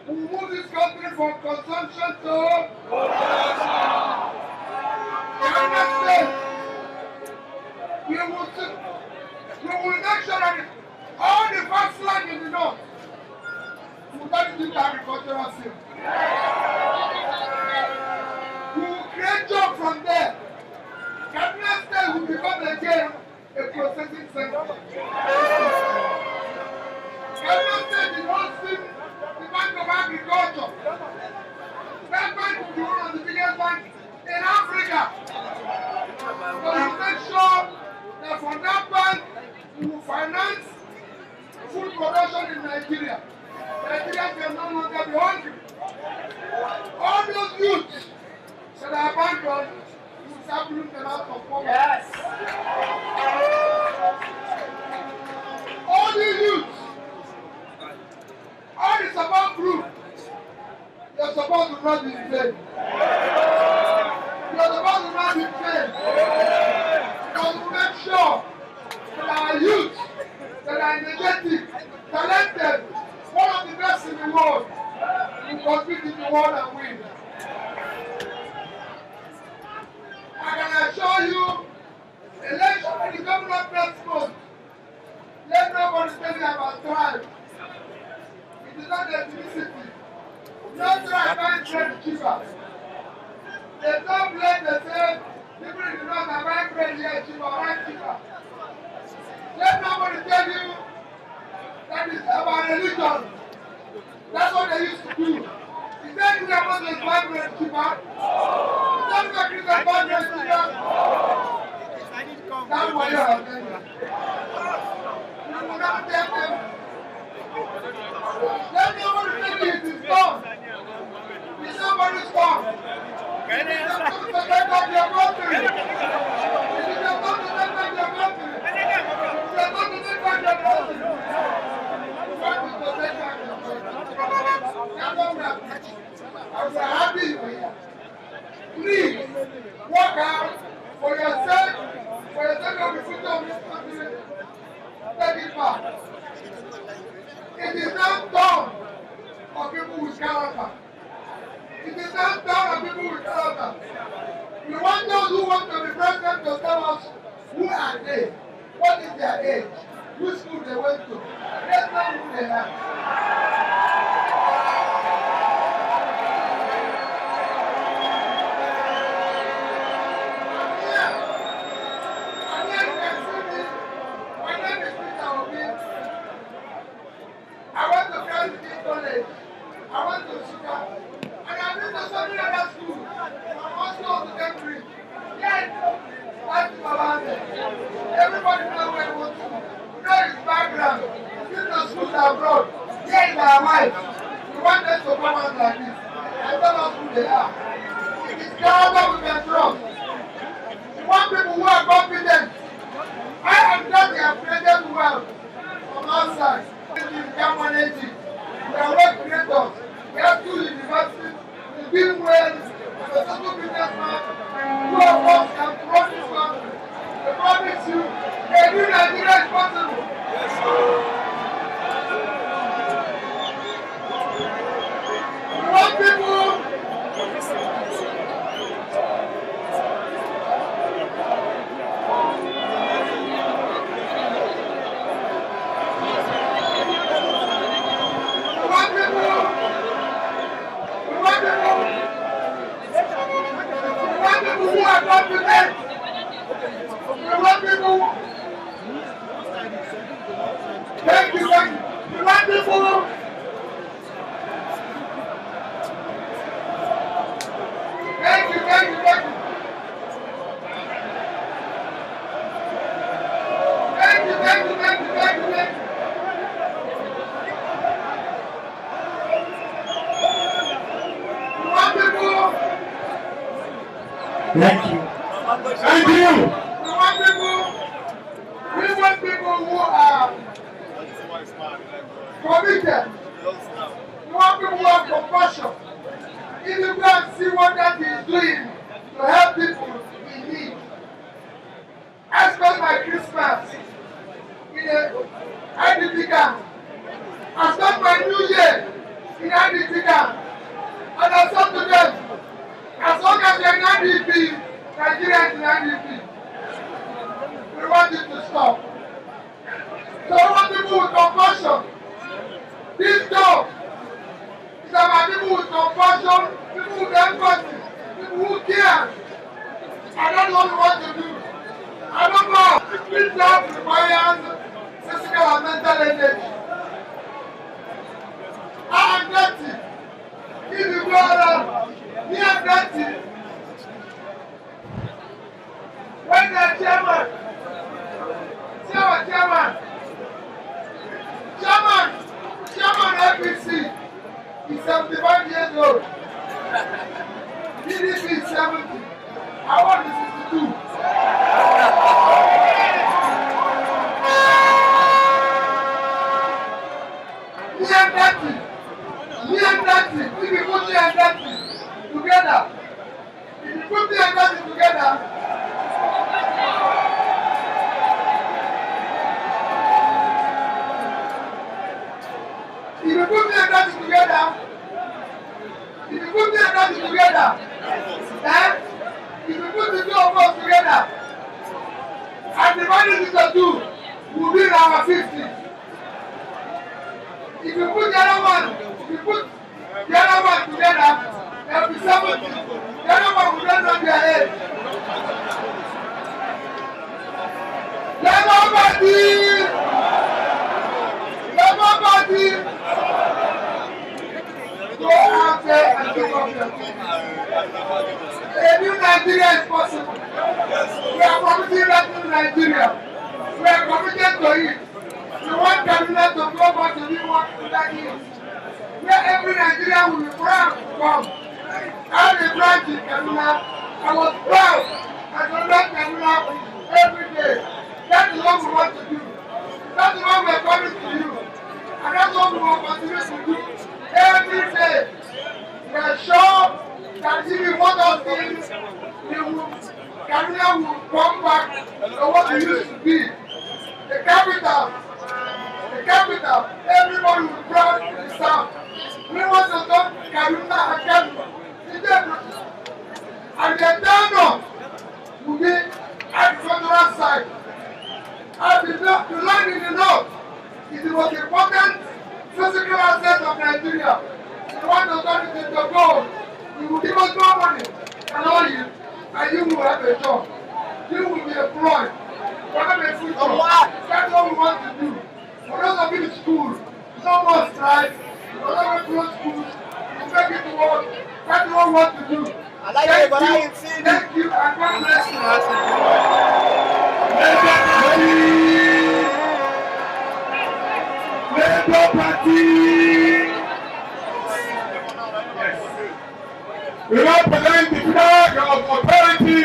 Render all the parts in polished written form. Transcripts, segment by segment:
We will move this country from consumption to production. United States, we will make sure that all the vast land in the north will turn into agricultural field. We will create jobs from there. Kaduna State will become again a processing center. Kaduna State is hosting the Bank of Agriculture. That bank will be one of the biggest banks in Africa. So we will make sure that from that bank we will finance food production in Nigeria. Nigeria can no longer be hungry. All those youths that are abandoned, we will start pulling them out of poverty. Yes. All the youths, all the support group, your support will not be in vain. Your support will not be in vain. Because we make sure that our youth, that are energetic, talented, one of the best in the world, will compete in the world and win. I can assure you, election in the governor next month, let nobody tell you about tribe. It is not ethnicity. No tribe can't trade cheaper. They don't blame the same. People in the north are buying bread here cheaper, right cheaper. Let nobody tell you that it's about religion. That's what they used to do. Is there any Muslims buy bread cheaper? Is there any Christians buy bread cheaper? That's why you are telling them. You will not tell them. Let nobody tell you it is done. It's nobody's fault. It is the president of your country. It is the president of your country. It is the president of your country. What is the president of your country? I'm happy you are here. Please, work out for yourself, of the future of this country. Take it back. It is not done for people with character. It is not done for people with character. We want those who want to be president to tell us who are they, what is their age, which school they went to. Let's know who they are. I went to Kennedy College. I went to Sugar. And I've been to so many other schools. I'm also to Cambridge. Yes, that's Malande. Everybody knows where he wants to. Know his background. He's been to schools abroad. Here is our wife. We want them to come out like this and tell us who they are. It is character we can trust. We want people who are confident. I am glad they have created wealth from outside. We can manage it. We are work creators. We have 2 universities. We build well. We are social businessmen. 2 of us can run this country. I promise you, a new Nigeria is possible. Yes, we want people. Who are confident. We want people. Thank you. We want people. Thank you. We want people. Thank you. Thank you. We want people who are committed. We want people who have compassion. If you go and see what that is doing to help people in need. I spent my Christmas in a IDP camp. I spent my New Year in IDP sit down. And I said to them, as long as you're in NDP, Nigeria is in NDP. We want it to stop. So I want people with compassion. This job is about people with compassion, people with empathy, people who care. And that's what we want to do. I don't know. This job requires physical and mental energy. I am dirty. If you go around, me am dirty. When the chairman APC is 75 years old. PDP is 70. I want is 62. Me and Daddy. If you put me and Daddy together, if you put the two of us together, and divided into two, we'll be our 50. If you put the other one together, there'll be 70. The other one will not on their age. Labour Party! Go out there and take up your things. A new Nigeria is possible. We are promising that new Nigeria. We are committed to it. We want Kaduna to go back to be what that is. Where every Nigerian will be proud to come. I had a branch in Kaduna. I was proud. I can love Kaduna every day. That is what we want to do. That is what we are coming to you. And that's what we will continue to do every day. We are sure that if you want us things, Kaduna will come back to what it used to be. The capital. Everybody will be proud to the south. We want to come Kaduna and Kaduna. And the down will be at the federal side. And the land in the north is the most important physical asset of Nigeria. We want to turn it into gold. You will give us more money and all you, and you will have a job. You will be employed. You will have a future. That's what we want to do. For those of you in school, no more strikes. For those of you in schools, you make it to work. That's what we want to do. Thank you, and God bless you. Labour Party! We represent the flag of authority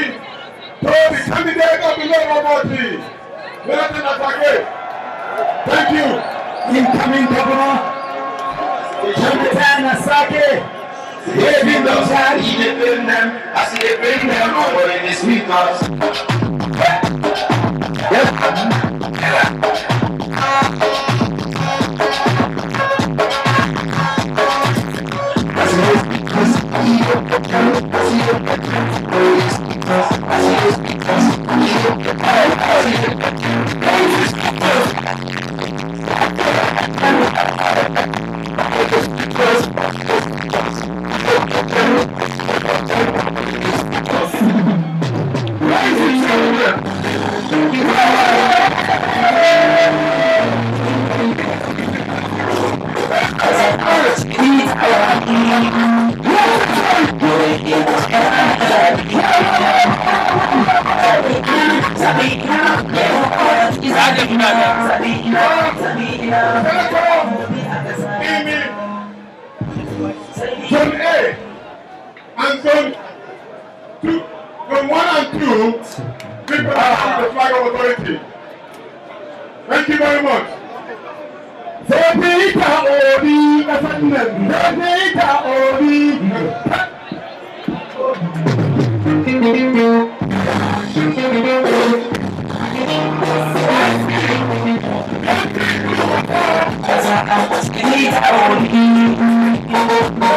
to the candidate of the Labour Party. Thank you. Incoming Governor, Jonathan Asake. They bring them, they bring them, as they bring them over in the speakers. Zone A and Zone 2, Zone 1 and 2, people are the flag of authority. Thank you very much. Obi,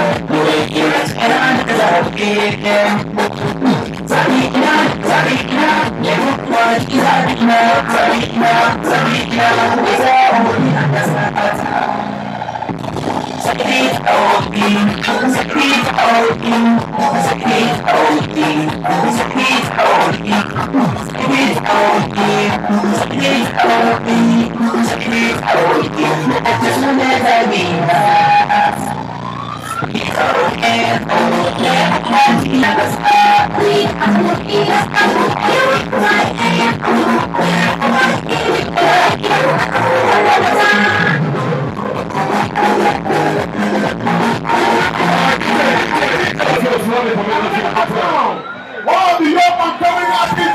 All the young man coming out in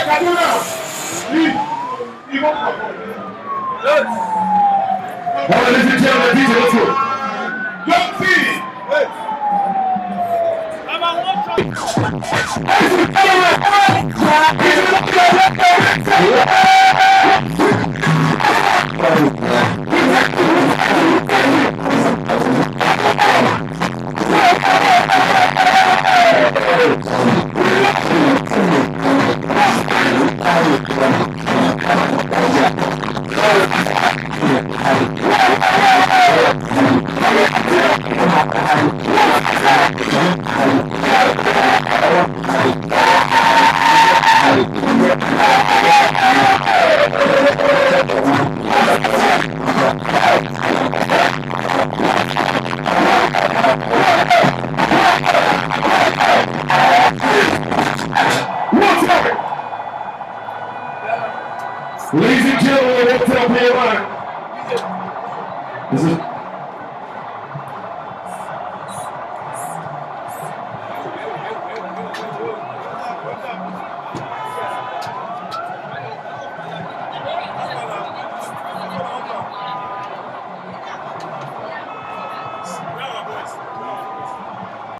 Kaduna. Please, you won't perform. Yes. Ladies and gentlemen, DJ, let's go. Don't see. Wait. I'm on one shot. Ladies and gentlemen, what's up here? This is